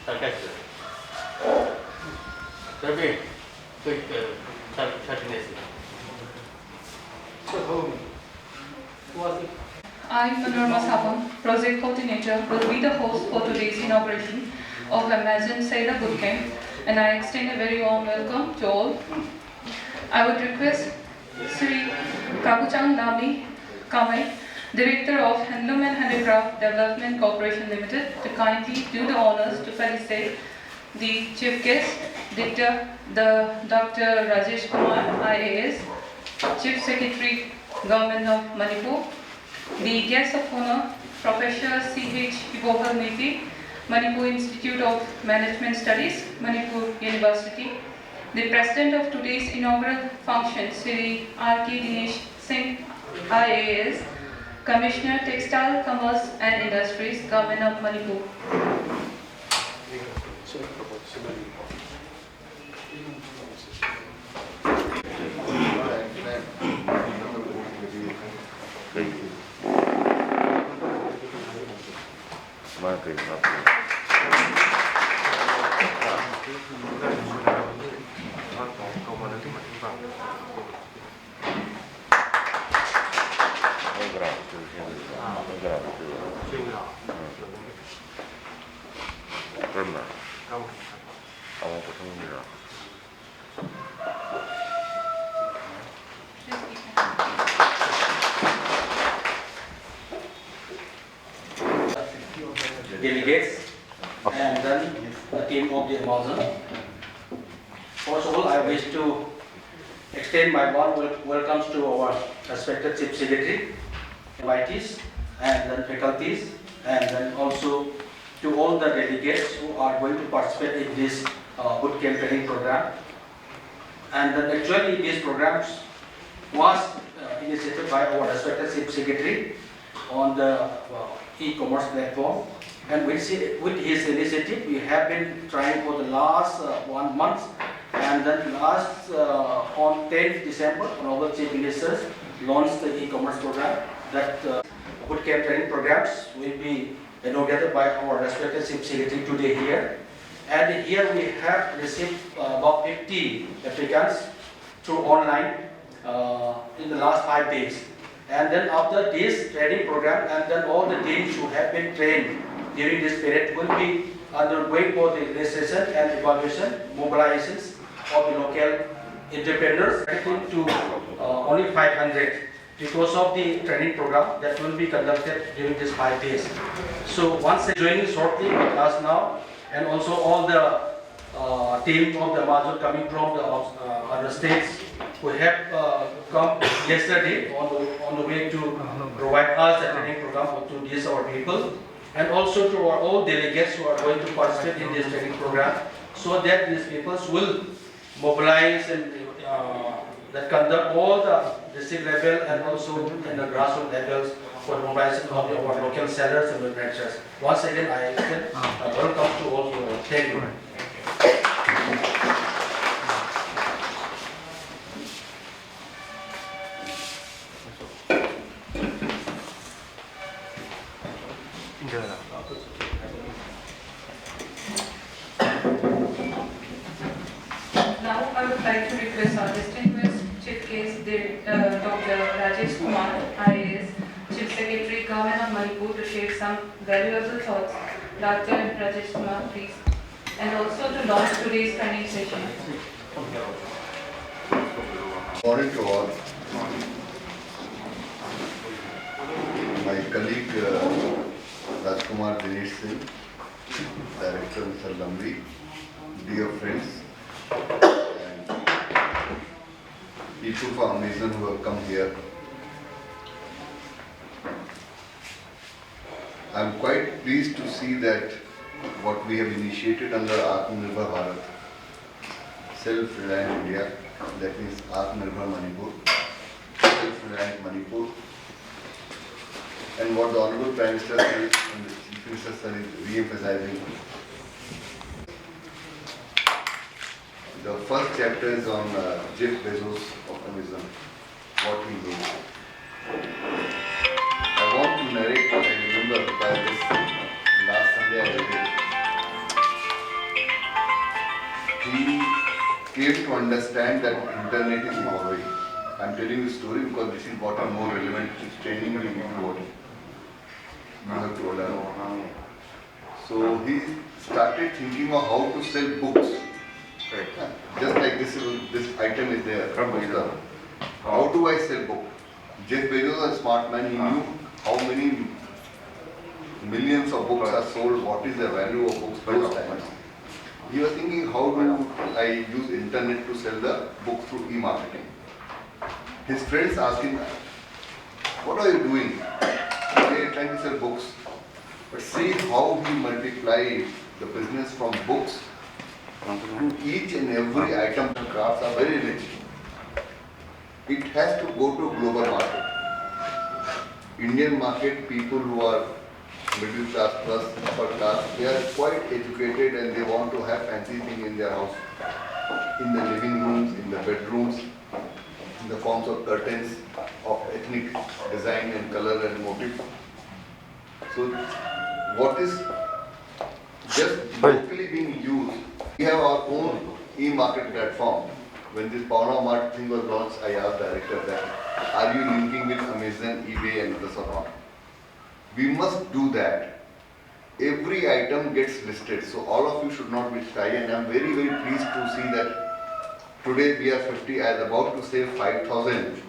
sarcastic. Very quick certainty. I, Panorama Sapam, Project Coordinator, will be the host for today's inauguration of Amazon Sailor Bootcamp, and I extend a very warm welcome to all. I would request Sri Kabuchang Nami Kamai, Director of Handloom and Handicraft Development Corporation Limited, to kindly do the honors to felicitate the chief guest, Dr. Rajesh Kumar, IAS, Chief Secretary, Government of Manipur, the guest of honor, Professor C.H. Ibohal Niti, Manipur Institute of Management Studies, Manipur University, the President of today's inaugural function, Sri R.K. Dinesh Singh, IAS, Commissioner Textile, Commerce and Industries, Government of Manipur. Delegates and then the team of the Amazon. First of all, I wish to extend my warm welcomes to our respected Chief Secretary, invitees, and then faculties, and then also to all the delegates who are going to participate in this bootcamp training program. And then actually these programs was initiated by our respected Chief Secretary on the e-commerce platform. And with his initiative, we have been trying for the last 1 month, and then last on 10th December, our Chief Minister launched the e-commerce program. That bootcamp training programs will be inaugurated by our respected Chief Secretary today here. And here we have received about 50 applicants through online in the last 5 days. And then after this training program, and then all the teams who have been trained during this period will be undergoing for the registration and evaluation, mobilizations of the local entrepreneurs to only 500 because of the training program that will be conducted during these 5 days. So once they joining shortly with us now, and also all the team of the Amazon coming from the other states who have come yesterday on the way to provide us a training program to these our people. And also to our all delegates who are going to participate in this training program, so that these people will mobilize and that conduct all the district level and also in the grassroots levels for mobilization of our local sellers and manufacturers. Once again, I extend welcome to all you. Thank you. Now I would like to request our distinguished Chief Guest, Dr. Rajesh Kumar, IAS, Chief Secretary, Government of Manipur, to share some valuable thoughts. Dr. Rajesh Kumar, please. And also to launch today's training session. Morning to all. My colleague Rajkumar Dinesh Singh, Director Mr. Lambi, dear friends, and people from Amazon who have come here. I am quite pleased to see that what we have initiated under Atmanirbhar Bharat, Self-Reliant India, that means Atmanirbhar Manipur, Self-Reliant Manipur, and what the Honorable Prime Minister and the Chief Minister Sir is re-emphasizing. The first chapter is on Jeff Bezos of Amazon, what he did. I want to narrate what I remember because this last Sunday I read it. he came to understand that internet is evolving. I'm telling this story because this is what is more relevant to training you what you have to learn. So he started thinking of how to sell books. Just like this item is there. Poster. How do I sell book? Jeff Bezos, a smart man, he knew how many millions of books are sold, what is the value of books those times. He was thinking, how do I use internet to sell the book through e-marketing? His friends asked him, what are you doing? They are trying to sell books. But see how he multiplied the business from books to each and every item. Crafts are very rich. It has to go to global market. Indian market, people who are middle class plus upper class, they are quite educated and they want to have fancy things in their house. In the living rooms, in the bedrooms, in the forms of curtains of ethnic design and color and motif. So what is just locally being used, we have our own e-market platform. When this Pauna Mart thing was launched, I asked director that, are you linking with Amazon, eBay and others or not? We must do that. Every item gets listed, so all of you should not be shy, and I am very, very pleased to see that today we are 50, I was about to say 5,000. He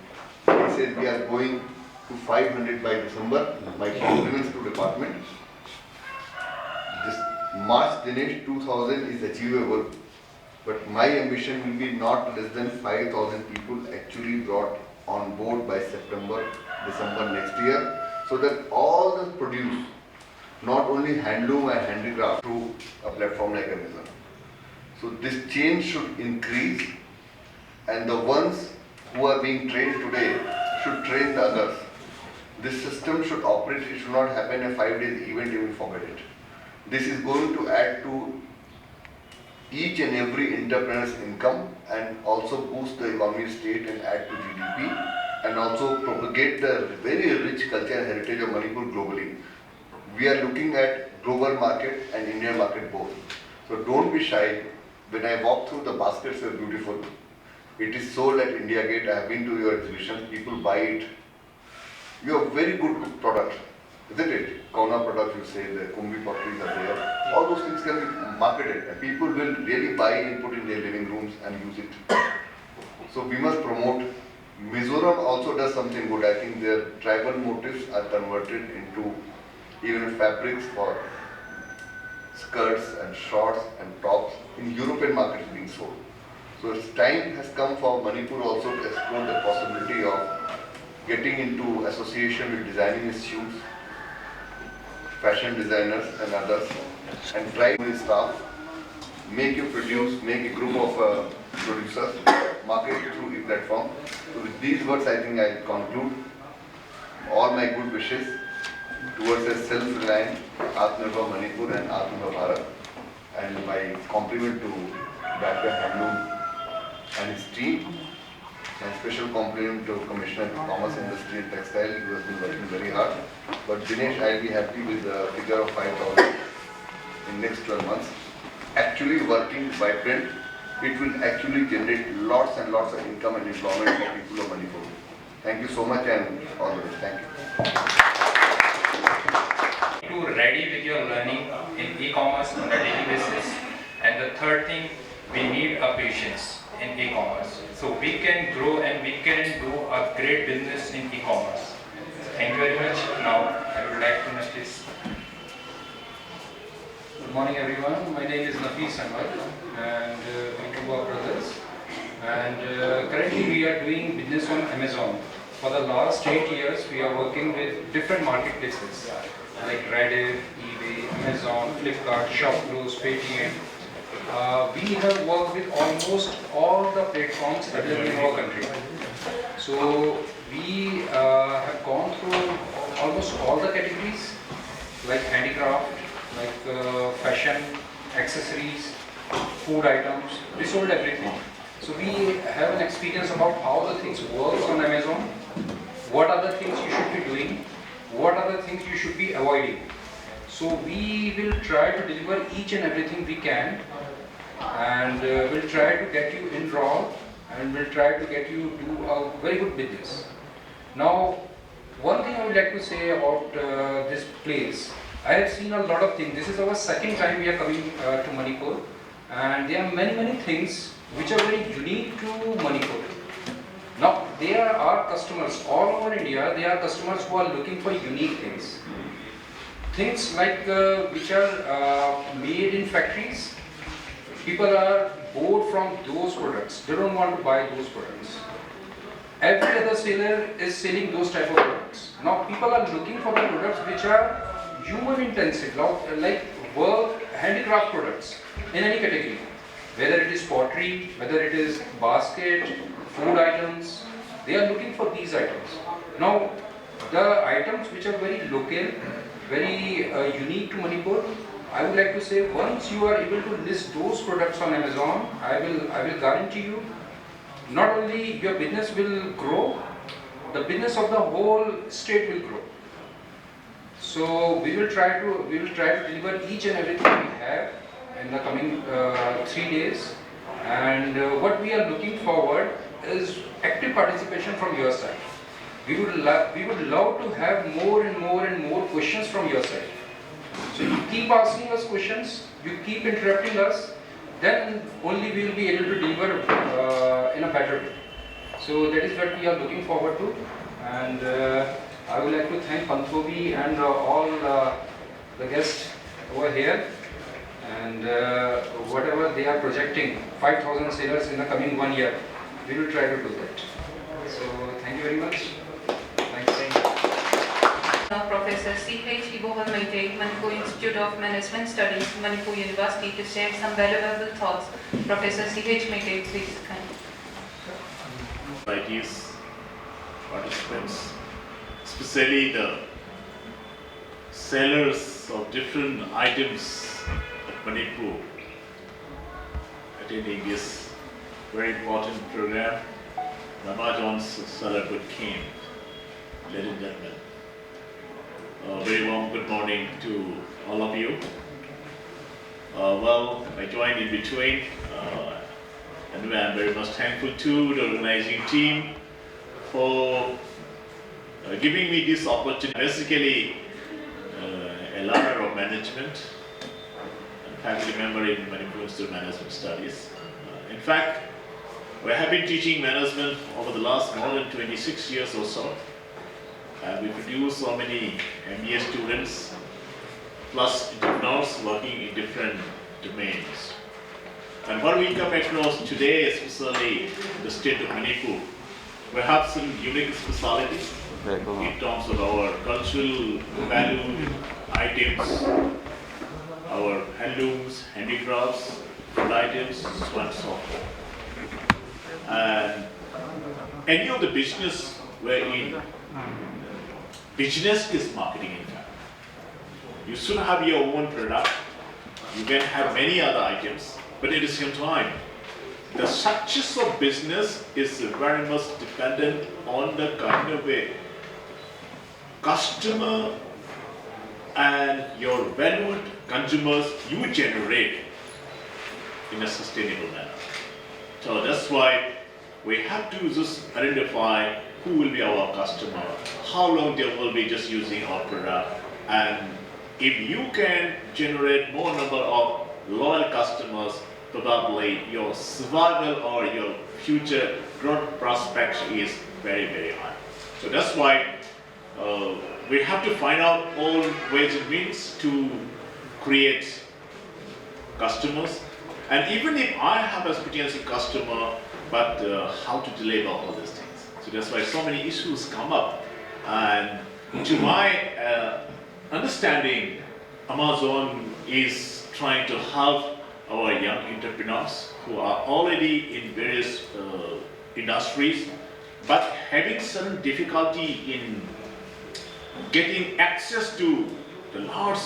said we are going to 500 by December. My compliments to department. This March Dinesh 2000 is achievable, but my ambition will be not less than 5,000 people actually brought on board by September, December next year, so that all the produce, not only handloom and handicraft, through a platform like Amazon. So this change should increase, and the ones who are being trained today should train the others. This system should operate, it should not happen a 5-day event, you will forget it. This is going to add to each and every entrepreneur's income and also boost the economy state and add to GDP and also propagate the very rich culture and heritage of Manipur globally. We are looking at global market and Indian market both. So don't be shy. When I walk through, the baskets are beautiful. It is sold at India Gate. I have been to your exhibition. People buy it. You have very good product, isn't it? Kauna products, you say, the Kumbhi potteries are there. All those things can be marketed and people will really buy and put in their living rooms and use it. So we must promote. Mizoram also does something good. I think their tribal motifs are converted into even fabrics for skirts and shorts and tops in European markets being sold. So it's time has come for Manipur also to explore the possibility of getting into association with designing institutes, fashion designers and others, and try to staff, make you produce, make a group of producers, market it through the platform. So with these words, I think I conclude all my good wishes towards a self-reliant Atmanirbhar Manipur and Atmanirbhar Bharat, and my compliment to Dr. Handloom and his team, and special compliment to Commissioner of Commerce, Industry and Textile, who has been working very hard. But Dinesh, I'll be happy with the figure of 5,000 in next 12 months. Actually working vibrant, it will actually generate lots and lots of income and employment for people of Manipur. Thank you so much and all the best. Thank you. To ready with your learning in e-commerce on a daily basis, and the third thing, we need a patience in e-commerce, so we can grow and we can do a great business in e-commerce. Thank you very much. Now I would like to notice. Good morning everyone, my name is Nafis Ahmed and we two are brothers, and currently we are doing business on Amazon. For the last 8 years we are working with different marketplaces like Rediff, eBay, Amazon, Flipkart, Shopclose, Paytm. We have worked with almost all the platforms available in our country. So we have gone through almost all the categories like handicraft, like fashion, accessories, food items. We sold everything. So we have an experience about how the things work on Amazon, what are the things you should be doing, what are the things you should be avoiding. So we will try to deliver each and everything we can and we'll try to get you enrolled and we'll try to get you do a very good business. Now, one thing I would like to say about this place, I have seen a lot of things. This is our second time we are coming to Manipur, and there are many things which are very unique to Manipur. Now, they are our customers all over India. They are customers who are looking for unique things. Things like which are made in factories. People are bored from those products. They don't want to buy those products. Every other seller is selling those type of products. Now, people are looking for the products which are human intensive, like work, handicraft products in any category. Whether it is pottery, whether it is basket, food items, they are looking for these items. Now, the items which are very local, very unique to Manipur, I would like to say, once you are able to list those products on Amazon, I will guarantee you, not only your business will grow, the business of the whole state will grow. So we will try to deliver each and everything we have in the coming 3 days. And what we are looking forward is active participation from your side. We would love to have more and more questions from your side. So you keep asking us questions, you keep interrupting us, then only we will be able to deliver in a better way. So that is what we are looking forward to. And I would like to thank Panthobi and all the guests over here. And whatever they are projecting, 5,000 sailors in the coming 1 year, we will try to do that. So thank you very much. Thanks. Professor C.H. Ibohal Maite, Manipur Institute of Management Studies, Manipur University, to share some valuable thoughts. Professor C.H. Maite, please. Ideas, participants, especially the sellers of different items at Manipur, attending this very important program, Amazon's Seller Good Camp. Ladies and gentlemen, a very warm good morning to all of you. Well, I joined in between. Anyway, I'm very much thankful to the organizing team for giving me this opportunity. Basically, a learner of management and faculty member in Manipur Institute of Management Studies. In fact, we have been teaching management over the last more than 26 years or so. And we produce so many MBA students plus entrepreneurs working in different domains. And what we come across today, especially in the state of Manipur, we have some unique specialities in terms of our cultural value items, our handlooms, handicrafts, food items, so on and so forth. And any of the business we're in, business is marketing in fact. You should have your own product, you can have many other items, but at the same time, the success of business is very much dependent on the kind of a customer and your valued consumers you generate in a sustainable manner. So that's why we have to just identify who will be our customer, how long they will be just using our product, and if you can generate more number of loyal customers, probably your survival or your future growth prospects is very high. So that's why we have to find out all ways and means to create customers. And even if I have a potential customer, but how to deliver all these things. So that's why so many issues come up. And to my understanding, Amazon is trying to help our young entrepreneurs who are already in various industries, but having some difficulty in getting access to the large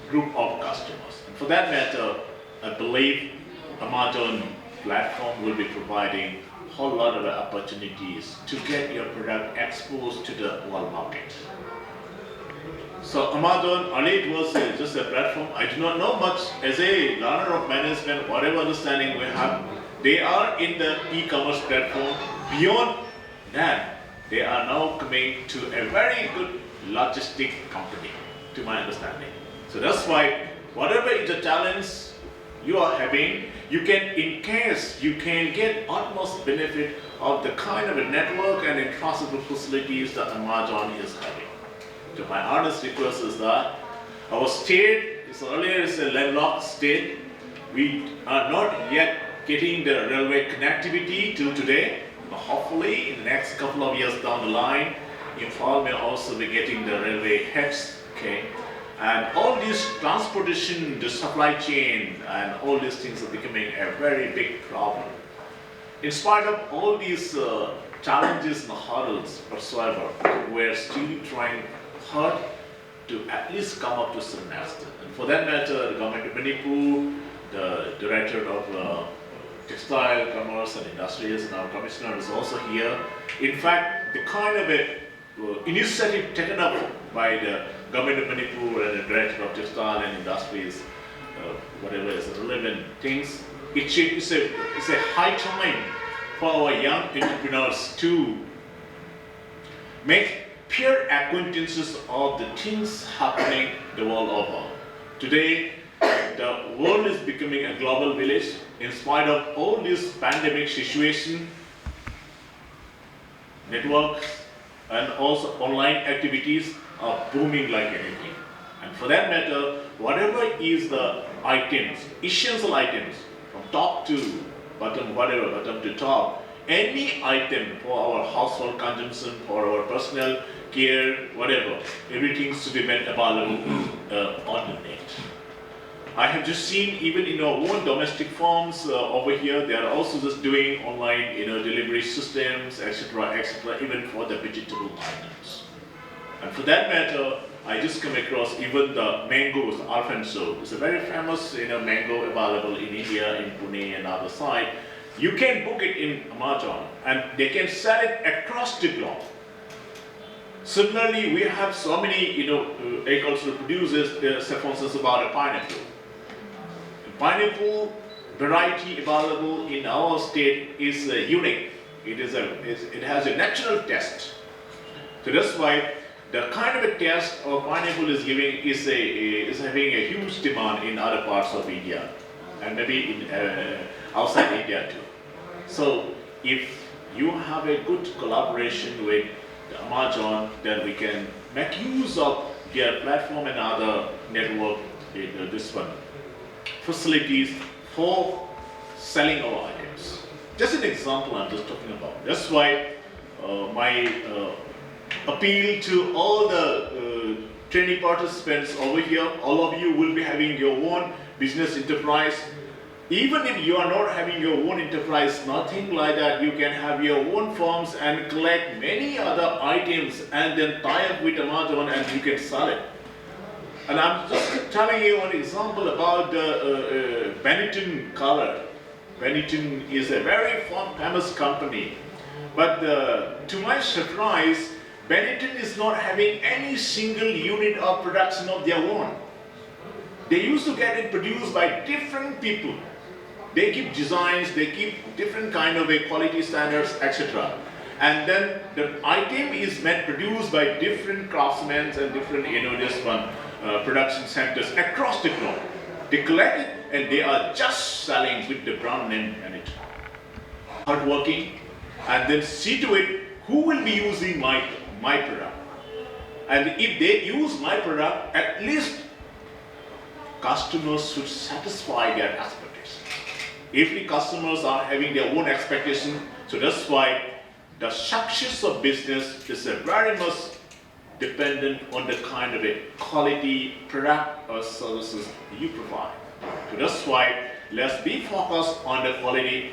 group of customers. And for that matter, I believe Amazon platform will be providing a whole lot of opportunities to get your product exposed to the world market. So Amazon, earlier it was just a platform. I do not know much as a learner of management, whatever understanding we have. They are in the e-commerce platform. Beyond that, they are now coming to a very good logistic company, to my understanding. So that's why whatever is the challenge you are having, you can, in case you can get utmost benefit of the kind of a network and infrastructure facilities that Amazon is having. So my honest request is that our state is earlier is a landlocked state. We are not yet getting the railway connectivity till today. But hopefully in the next couple of years down the line, Imphal may also be getting the railway heads. Okay. And all this transportation, the supply chain, and all these things are becoming a very big problem. In spite of all these challenges and hurdles whatsoever, we're still trying hard to at least come up to some master. And for that matter, the government of Manipur, the director of textile, commerce and industries, and our commissioner is also here. In fact, the kind of a initiative taken up by the government of Manipur and the director of textile and industries, whatever is relevant things, it's a high time for our young entrepreneurs to make peer acquaintances of the things happening the world over. Today, the world is becoming a global village. In spite of all this pandemic situation, networks and also online activities are booming like anything. And for that matter, whatever is the items, essential items, from top to bottom, whatever, bottom to top, any item for our household consumption, for our personal care, whatever, everything should be made available on the net. I have just seen even in our own domestic farms over here, they are also just doing online, delivery systems, etc., even for the vegetable items. And for that matter, I just come across even the mangoes, Alfonso. It's a very famous, mango available in India, in Pune and other side. You can book it in Amazon, and they can sell it across the globe. Similarly, we have so many, agricultural producers, say for instance about a pineapple. Pineapple variety available in our state is unique. It has a natural taste. So that's why the kind of a taste of pineapple is having a huge demand in other parts of India and maybe in outside India too. So if you have a good collaboration with Amazon, then we can make use of their platform and other network, this one, facilities for selling our items. Just an example I'm just talking about. That's why my appeal to all the training participants over here, all of you will be having your own business enterprise. Even if you are not having your own enterprise, nothing like that, you can have your own firms and collect many other items and then tie up with Amazon and you can sell it. And I'm just telling you an example about the Benetton color. Benetton is a very famous company. But to my surprise, Benetton is not having any single unit of production of their own. They used to get it produced by different people. They keep designs, they keep different kind of quality standards, etc. And then the item is produced by different craftsmen and different, production centers across the globe. They collect it and they are just selling with the brand name Benetton. Hardworking, and then see to it who will be using my product. And if they use my product, at least customers should satisfy their expectations. If the customers are having their own expectation, so that's why the success of business is very much dependent on the kind of a quality product or services you provide. So that's why let's be focused on the quality.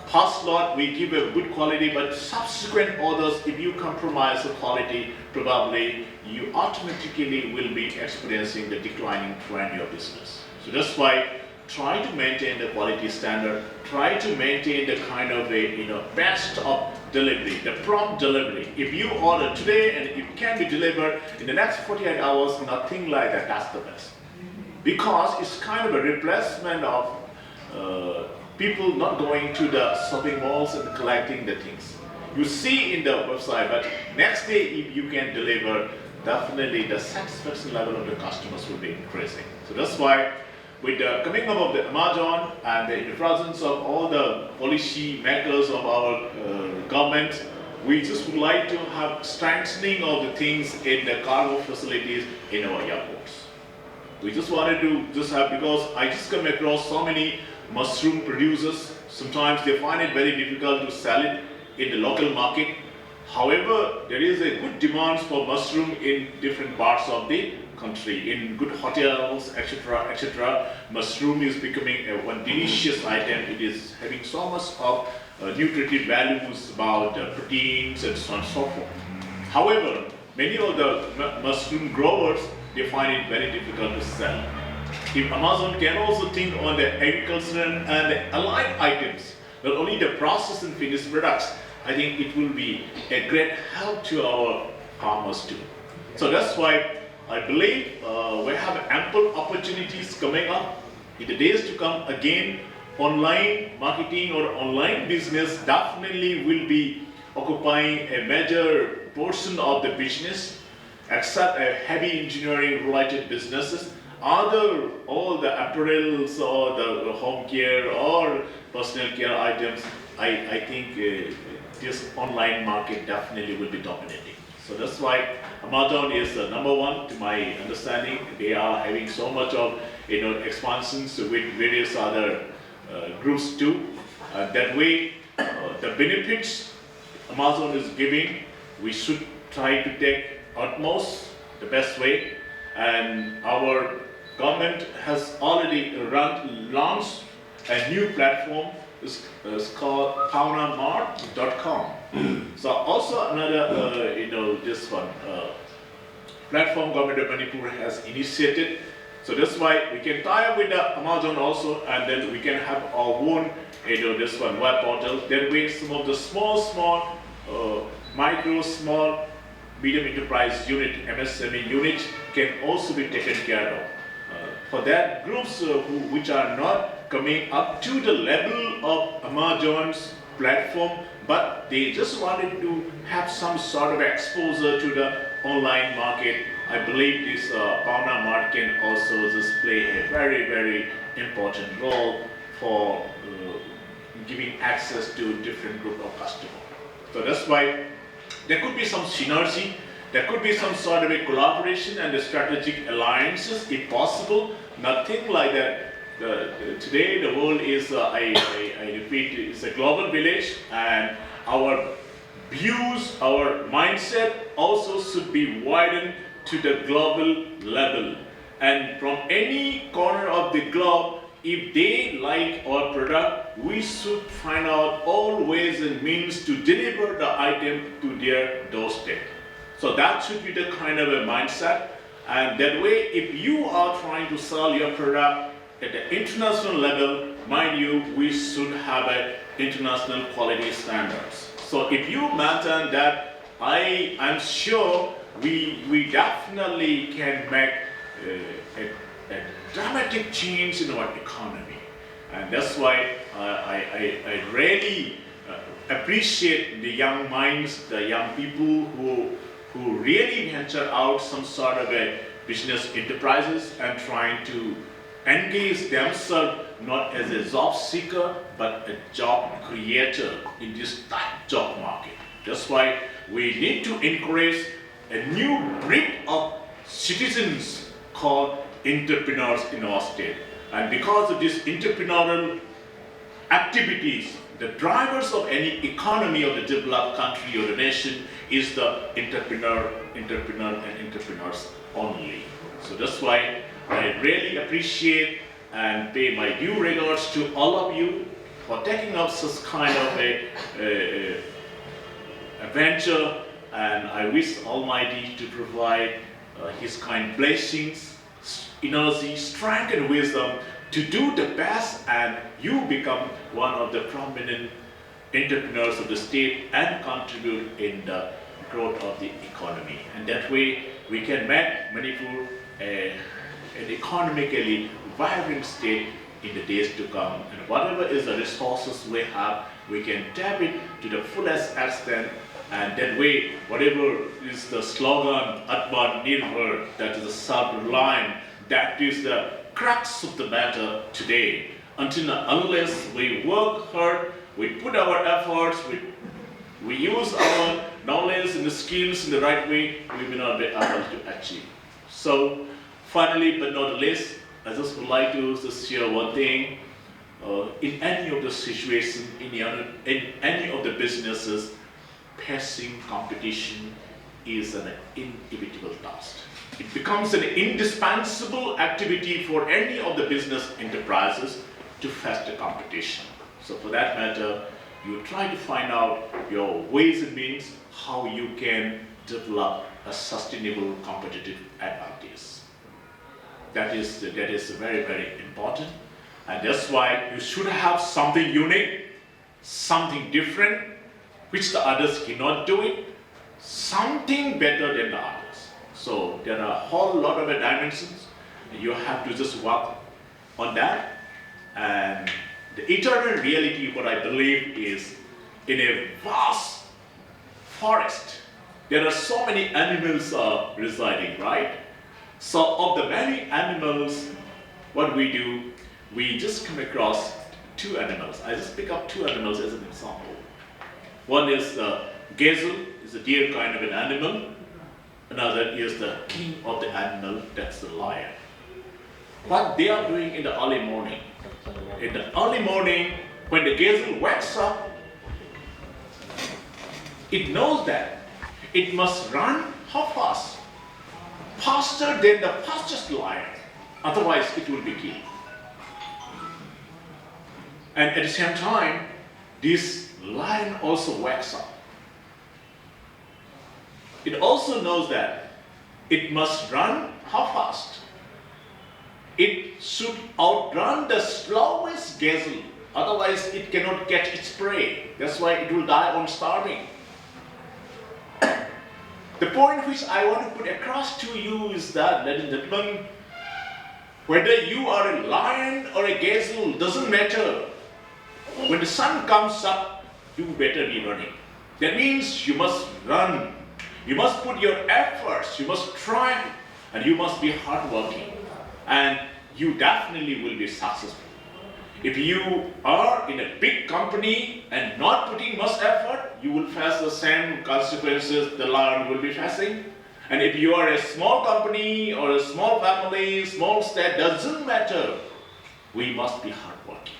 First lot we give a good quality, but subsequent orders, if you compromise the quality, probably you automatically will be experiencing the declining trend of your business. So that's why try to maintain the quality standard, try to maintain the kind of a best of delivery, the prompt delivery. If you order today and it can be delivered in the next 48 hours, nothing like that, that's the best. Because it's kind of a replacement of people not going to the shopping malls and collecting the things. You see in the website, but next day if you can deliver, definitely the satisfaction level of the customers will be increasing. So that's why with the coming up of the Amazon and in the presence of all the policy makers of our government, we just would like to have strengthening of the things in the cargo facilities in our airports. We just wanted to just have, because I just come across so many mushroom producers, sometimes they find it very difficult to sell it in the local market. However, there is a good demand for mushroom in different parts of the country, in good hotels, etc., etc. Mushroom is becoming one delicious item. It is having so much of nutritive values about proteins and so on and so forth. However, many of the mushroom growers, they find it very difficult to sell. If Amazon can also think on the agriculture and the allied items, not only the processed and finished products, I think it will be a great help to our farmers too. So that's why I believe we have ample opportunities coming up in the days to come. Again, online marketing or online business definitely will be occupying a major portion of the business, except heavy engineering related businesses. All the apparels or the home care or personal care items, I think this online market definitely will be dominating. So that's why Amazon is number one to my understanding. They are having so much of expansions with various other groups too. That way, the benefits Amazon is giving, we should try to take utmost the best way. And our government has already launched a new platform. It's called paunamart.com. So also another, this one platform government of Manipur has initiated. So that's why we can tie up with the Amazon also, and then we can have our own, this one web portal. That way, some of the small, micro, small, medium enterprise unit, MSME unit, can also be taken care of. For that, groups which are not coming up to the level of Amazon's platform, but they just wanted to have some sort of exposure to the online market, I believe this Paunamart can also just play a very, very important role for giving access to different group of customers. So that's why there could be some synergy. There could be some sort of a collaboration and a strategic alliances if possible. Nothing like that. Today the world is, I repeat, it's a global village, and our views, our mindset also should be widened to the global level. And from any corner of the globe, if they like our product, we should find out all ways and means to deliver the item to their doorstep. So that should be the kind of a mindset. And that way, if you are trying to sell your product at the international level, mind you, we should have a international quality standards. So if you maintain that, I'm sure we definitely can make a dramatic change in our economy. And that's why I really appreciate the young minds, the young people who really venture out some sort of a business enterprises and trying to engage themselves not as a job seeker but a job creator in this tight job market. That's why we need to encourage a new breed of citizens called entrepreneurs in our state. And because of these entrepreneurial activities, the drivers of any economy of the developed country or the nation is the entrepreneur and entrepreneurs only. So that's why I really appreciate and pay my due regards to all of you for taking up such kind of a venture, and I wish Almighty to provide His kind blessings, energy, strength and wisdom to do the best and you become one of the prominent entrepreneurs of the state and contribute in the growth of the economy. And that way we can make Manipur an economically vibrant state in the days to come. And whatever is the resources we have, we can tap it to the fullest extent. And that way, whatever is the slogan, Atman Nirbhar, that is the sub-line, that is the crux of the matter today. Until unless we work hard, we put our efforts, we use our knowledge and the skills in the right way, we may not be able to achieve. So, finally, but not least, I just would like to just share one thing. In any of the situations, in any of the businesses, passing competition is an inevitable task. It becomes an indispensable activity for any of the business enterprises to face the competition. So for that matter, you try to find out your ways and means how you can develop a sustainable competitive advantage. That is very, very important. And that's why you should have something unique, something different, which the others cannot do it, something better than the others. So there are a whole lot of dimensions. You have to just work on that. And the eternal reality, what I believe, is in a vast forest, there are so many animals residing, right? So of the many animals, what we do, we just come across two animals. I just pick up two animals as an example. One is the gazelle, is a deer kind of an animal. Another is the king of the animal, that's the lion. What they are doing in the early morning. In the early morning, when the gazelle wakes up, it knows that it must run how fast? Faster than the fastest lion, otherwise it will be killed. And at the same time, this lion also wakes up. It also knows that it must run how fast? It should outrun the slowest gazelle, otherwise it cannot catch its prey. That's why it will die on starving. The point which I want to put across to you is that, ladies and gentlemen, whether you are a lion or a gazelle, doesn't matter. When the sun comes up, you better be running. That means you must run. You must put your efforts, you must try, and you must be hardworking. And you definitely will be successful. If you are in a big company and not putting much effort, you will face the same consequences the lion will be facing. And if you are a small company or a small family, small state, doesn't matter. We must be hardworking.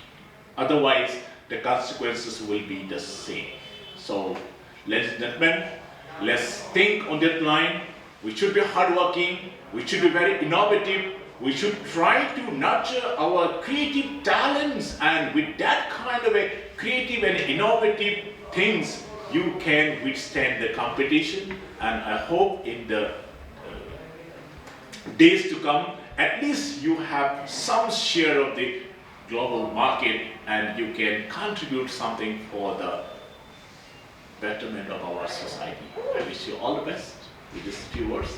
Otherwise, the consequences will be the same. So, ladies and gentlemen, let's think on that line. We should be hardworking. We should be very innovative. We should try to nurture our creative talents, and with that kind of a creative and innovative things, you can withstand the competition. And I hope in the days to come, at least you have some share of the global market and you can contribute something for the betterment of our society. I wish you all the best with these few words.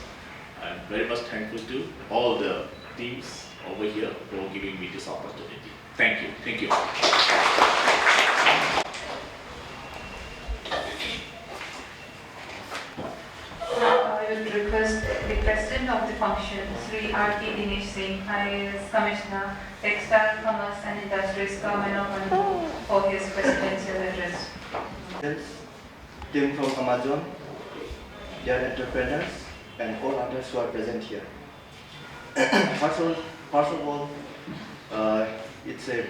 I'm very much thankful to all the teams over here for giving me this opportunity. Thank you. Thank you. I will request the President of the function, Sri R.K. Dinesh Singh, IAS Commissioner, Textile, Commerce and Industries, Government of Manipur, for his presidential address. Team from Amazon, their entrepreneurs, and all others who are present here. First of all, it's a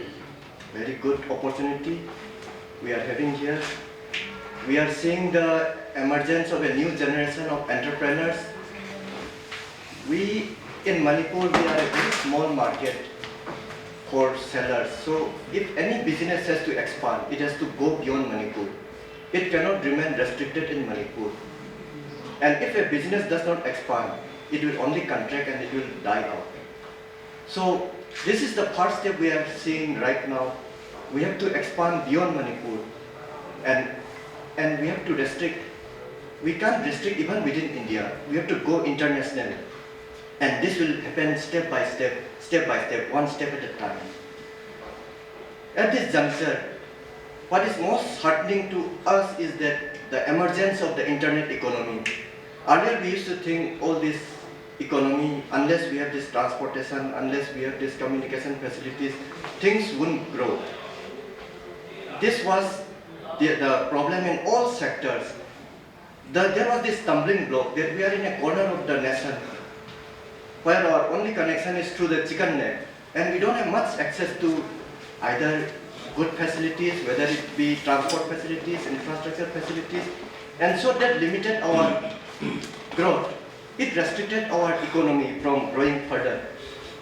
very good opportunity we are having here. We are seeing the emergence of a new generation of entrepreneurs. We in Manipur, we are a very small market for sellers. So if any business has to expand, it has to go beyond Manipur. It cannot remain restricted in Manipur. And if a business does not expand, it will only contract and it will die out. So this is the first step we are seeing right now. We have to expand beyond Manipur, and we have to restrict. We can't restrict even within India. We have to go international, and this will happen step by step, one step at a time. At this juncture, what is most heartening to us is that the emergence of the internet economy. Earlier we used to think all this economy, unless we have this transportation, unless we have this communication facilities, things wouldn't grow. This was the problem in all sectors. There was this stumbling block that we are in a corner of the nation where our only connection is through the chicken neck, and we don't have much access to either good facilities, whether it be transport facilities, infrastructure facilities, and so that limited our growth. It restricted our economy from growing further.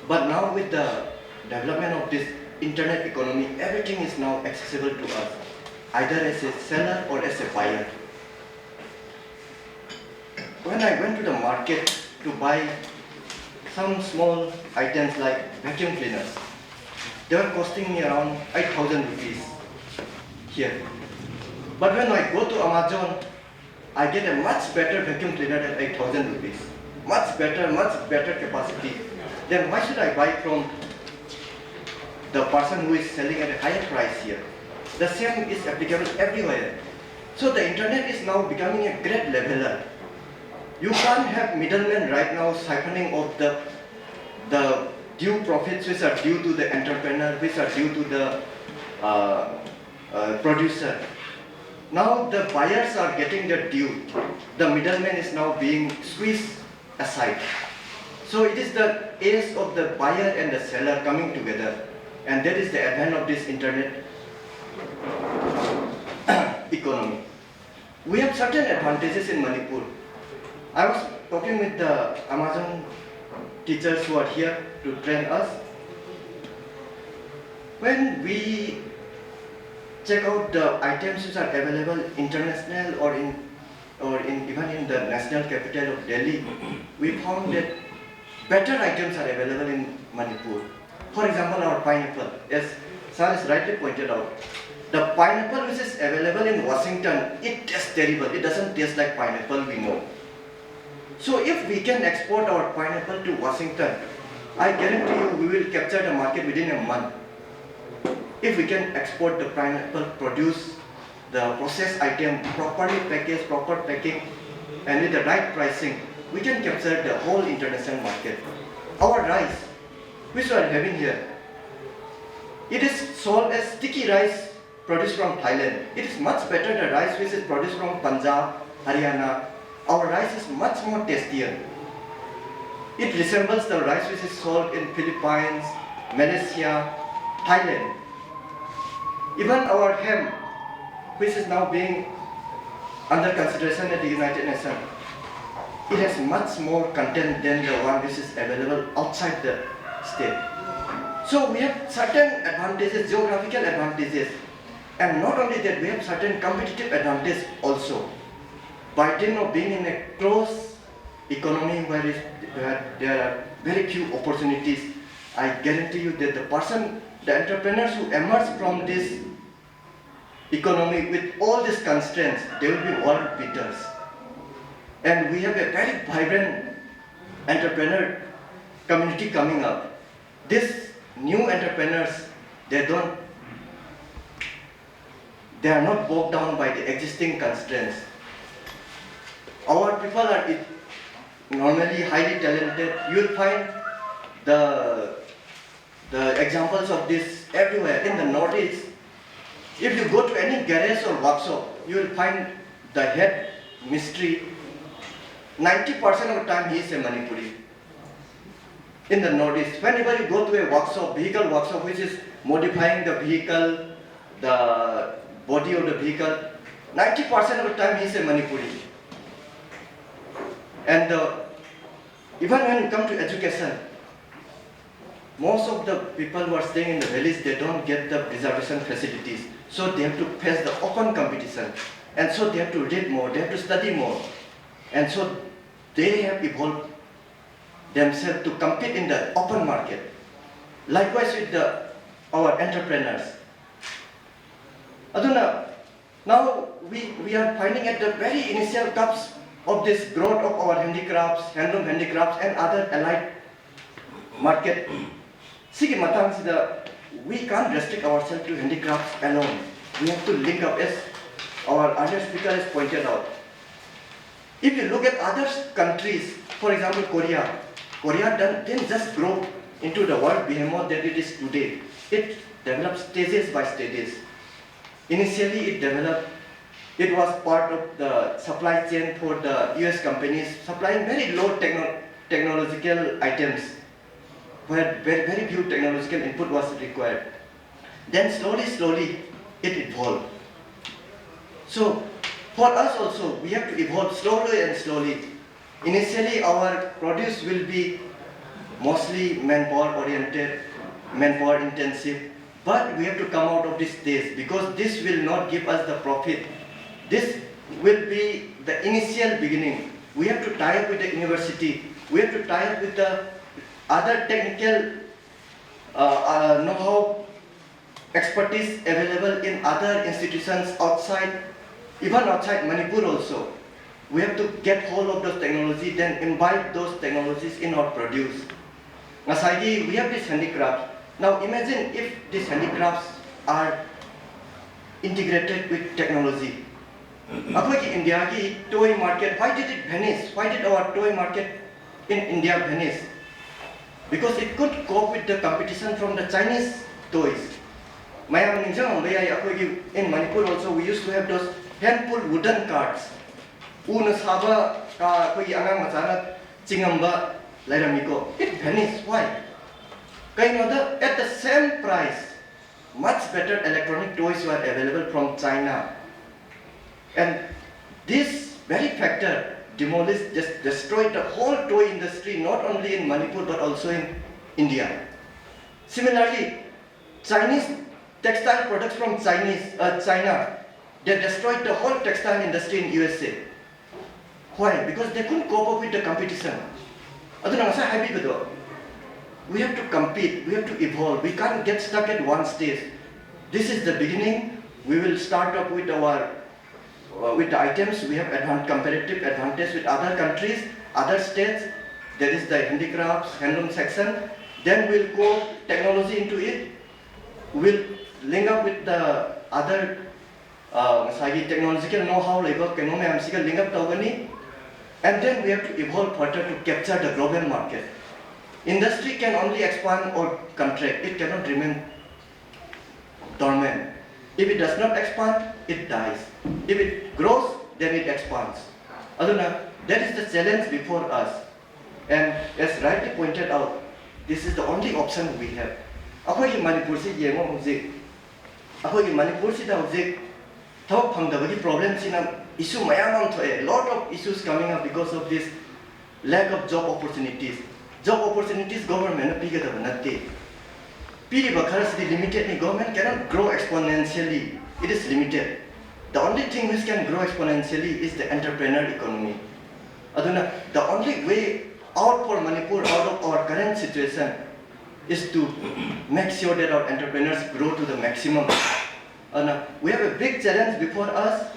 But now with the development of this internet economy, everything is now accessible to us, either as a seller or as a buyer. When I went to the market to buy some small items like vacuum cleaners, they were costing me around 8,000 rupees here. But when I go to Amazon, I get a much better vacuum cleaner at 8,000 rupees. Much better capacity. Then why should I buy from the person who is selling at a higher price here? The same is applicable everywhere. So the internet is now becoming a great leveler. You can't have middlemen right now siphoning off the due profits which are due to the entrepreneur, which are due to the producer. Now the buyers are getting their due. The middleman is now being squeezed aside. So it is the ace of the buyer and the seller coming together, and that is the advent of this internet economy. We have certain advantages in Manipur. I was talking with the Amazon teachers who are here to train us. When we check out the items which are available international or even in the national capital of Delhi, we found that better items are available in Manipur. For example, our pineapple, as Sir has rightly pointed out, the pineapple which is available in Washington, it tastes terrible. It doesn't taste like pineapple we know. So if we can export our pineapple to Washington, I guarantee you we will capture the market within a month. If we can export the pineapple produce, the processed item, properly packaged, proper packing, and with the right pricing, we can capture the whole international market. Our rice, which we are having here, it is sold as sticky rice produced from Thailand. It is much better the rice which is produced from Punjab, Haryana. Our rice is much more tastier. It resembles the rice which is sold in Philippines, Malaysia, Thailand. Even our ham, which is now being under consideration at the United Nations, it has much more content than the one which is available outside the state. So we have certain advantages, geographical advantages, and not only that, we have certain competitive advantage also. By dint of being in a closed economy where there are very few opportunities, I guarantee you that the entrepreneurs who emerge from this economy with all these constraints, they will be world beaters. And we have a very vibrant entrepreneur community coming up. These new entrepreneurs, they are not bogged down by the existing constraints. Our people are normally highly talented. You will find the examples of this everywhere in the Northeast. If you go to any garage or workshop, you will find the head mystery. 90% of the time he is a Manipuri. In the Northeast, whenever you go to a workshop, vehicle workshop, which is modifying the vehicle, the body of the vehicle, 90% of the time he is a Manipuri. And even when you come to education, most of the people who are staying in the valleys, they don't get the reservation facilities. So they have to face the open competition. And so they have to read more, they have to study more. And so they have evolved themselves to compete in the open market. Likewise with our entrepreneurs. Aduna, now we are finding at the very initial cups of this growth of our handicrafts, handloom handicrafts and other allied market. Sigi matang sida, we can't restrict ourselves to handicrafts alone. We have to link up, as our other speaker has pointed out. If you look at other countries, for example Korea didn't just grow into the world behemoth that it is today. It developed stages by stages. Initially it was part of the supply chain for the US companies, supplying very low technological items, where very few technological input was required. Then slowly it evolved. So for us also, we have to evolve slowly and slowly. Initially our produce will be mostly manpower oriented, manpower intensive, but we have to come out of this stage, because this will not give us the profit. This will be the initial beginning. We have to tie up with the university. We have to tie up with the other technical know-how, expertise available in other institutions outside, even outside Manipur also. We have to get hold of those technologies, then imbibe those technologies in our produce. Masagi, we have this handicraft. Now imagine if these handicrafts are integrated with technology. Akwai India ki toy market, why did it vanish? Why did our toy market in India vanish? Because it could cope with the competition from the Chinese toys. In Manipur also we used to have those hand-pulled wooden carts. It vanished. Why? At the same price, much better electronic toys were available from China. And this very factor demolished, just destroyed the whole toy industry, not only in Manipur but also in India. Similarly, Chinese textile products from China, they destroyed the whole textile industry in USA. Why? Because they couldn't cope up with the competition. We have to compete, we have to evolve, we can't get stuck at one stage. This is the beginning. We will start up with with the items. We have comparative advantage with other countries, other states. There is the handicrafts, handloom section. Then we'll go technology into it. We'll link up with the other technological know-how, link up tawani. And then we have to evolve further to capture the global market. Industry can only expand or contract. It cannot remain dormant. If it does not expand, it dies. If it grows, then it expands. That is the challenge before us. And as rightly pointed out, this is the only option we have. Akwai Manipur si yengo hujik. Akwai Manipur si da hujik. Thawak phangdabagi problem sina issue mayam thoe. Lot of issues coming up because of this lack of job opportunities. Job opportunities government pigada banate. Piriba kharasi limited. Government cannot grow exponentially. It is limited. The only thing which can grow exponentially is the entrepreneur economy. The only way out for Manipur, out of our current situation, is to make sure that our entrepreneurs grow to the maximum. We have a big challenge before us.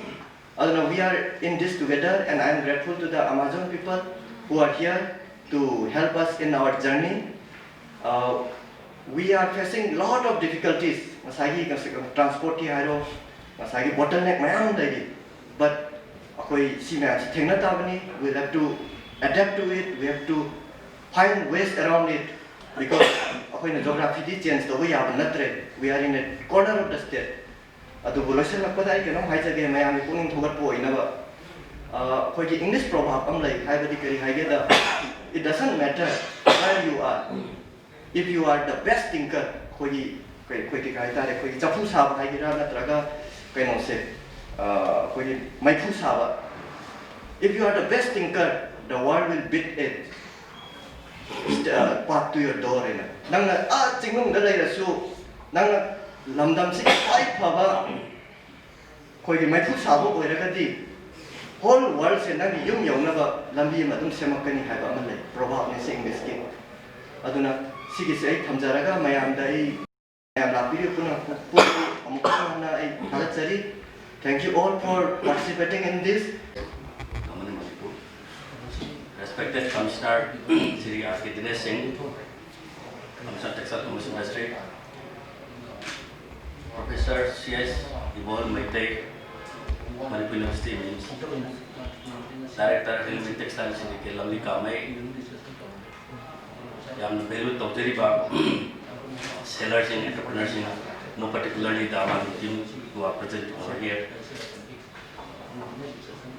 We are in this together, and I am grateful to the Amazon people who are here to help us in our journey. We are facing a lot of difficulties. Transport bottleneck, but we'll have to adapt to it. We have to find ways around it, because geography change. We are in a corner of the state. English proverb, it doesn't matter where you are. If you are the best thinker, if you are the best thinker, the world will beat it. Path to your door. Whole world se nang yum yong na ba lambi ma dum semakani ha ba man le proverb ne sing this king aduna ꯁꯤꯒꯤꯁꯦ ꯑꯩ ꯊꯝꯖꯔꯒ ꯃꯌꯥꯝꯗ ꯃꯌꯥꯝ ꯂꯥꯛꯄꯤꯔꯤꯕ ꯑꯃꯨꯛ ꯍꯟꯅ ꯑꯩ ꯊꯥꯒꯠꯆꯔꯤ. Thank you all for participating in this. Respected Commissioner Sri R.K. Dinesh Singh, Commissioner Textile Commission Industry, Professor C.S. Yvonne Maitei, Manipur University Means, Director Railway Textile Syndicate Lamli Kamei, Yam Value Tawjariba, sellers and entrepreneurs in no particularly the Amazon team who are present over here.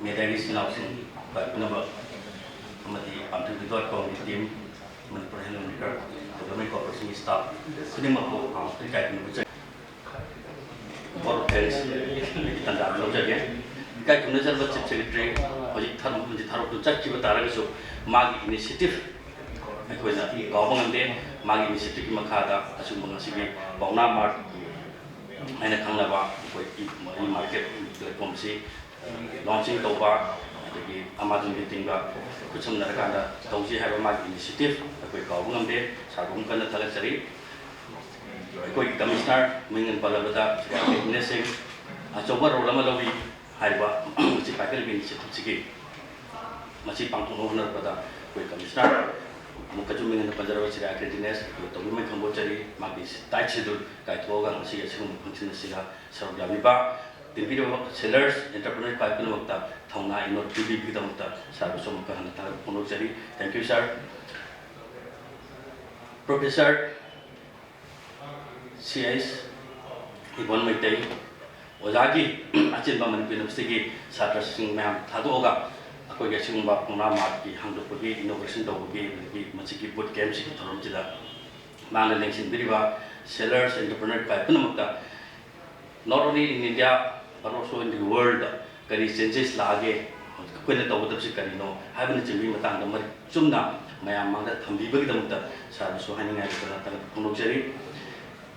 Medali Sinapsin, but number Amati.com team, Manipur Railway Government Corporation staff, Sinimako, the Cabinet. Or else, Tanda again. Cabinet Secretary, Ojitaro Chaki Taraso, Mag Initiative. Government Mag Initiative Makada, Asumasi, Bona Mark, and a Kanava, market platform, launching Toba, Amazon meeting, Kucham Narakanda, Tosi have a Mag Initiative, a quick government day, Sagum Kana Talasari, a quick commissioner, Mingan Palabata, Nessing, a Choba Rolamalavi, Haiba, Chipakel Initiative, Machi Pankona Pada, quick commissioner. Mukajumi and the Conservatory Academics, the women Cambodia, Magis, Taichidu, Kaitoga, and Sia Function Silla, Sargamiba, the video sellers, entrepreneur Pipinota, Tona, not TV Pidamota, Sarasomaka and Ponozeri. Thank you, sir. Professor C.S. Yvonne Maitei, Ozagi, Achinbaman Pinopsigi, Satra Singh Mam, Tadoga. I guess you about Punamaki, Handopogi, Innovation Dogi, Machiki Boot Camps, Toromjida, Manalings in Biriva, sellers, entrepreneur by Punamaka. Not only in India, but also in the world, there is changes lage, Quinetta Carino, having a Jimmy Matanga, Sumna, Mayamanga, Tambiba, Saraso hanging at Punojeri.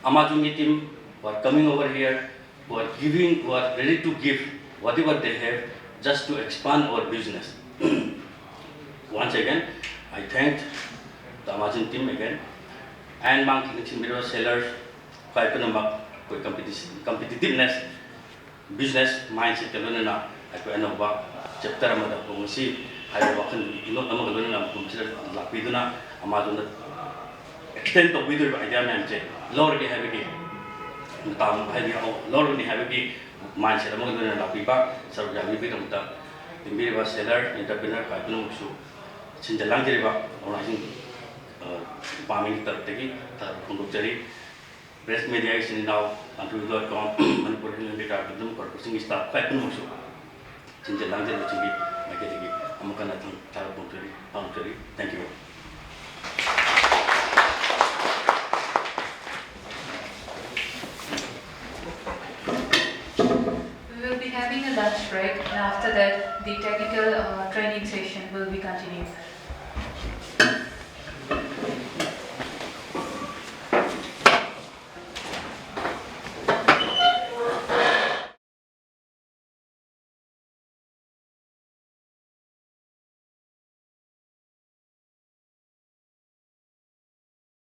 Amazon team who are coming over here, who are giving, who are ready to give whatever they have. Just to expand our business. Once again, I thank the Amazon team again and Monkey sellers, competitiveness, business mindset, Kalunana, Aquanova, chapter Amada, Pomosi, I walk in Amagaluna, Lapiduna, Amazon, extent of wither by Diamante, Lord Haviki, Lord Haviki. Mindset among the Lapiba, Sargami Pitamta, the Miriva seller, entrepreneur, Kaipunu, Chinjalangriva, or I think Paming Tartegi, Tarkunduteri, breast media is now until.com, Manipur data to them, purposing staff, Kaipunu, Chinjalangri, Maketi, Amakanatan, Tarpunteri, thank you. Having a lunch break, and after that the technical training session will be continued.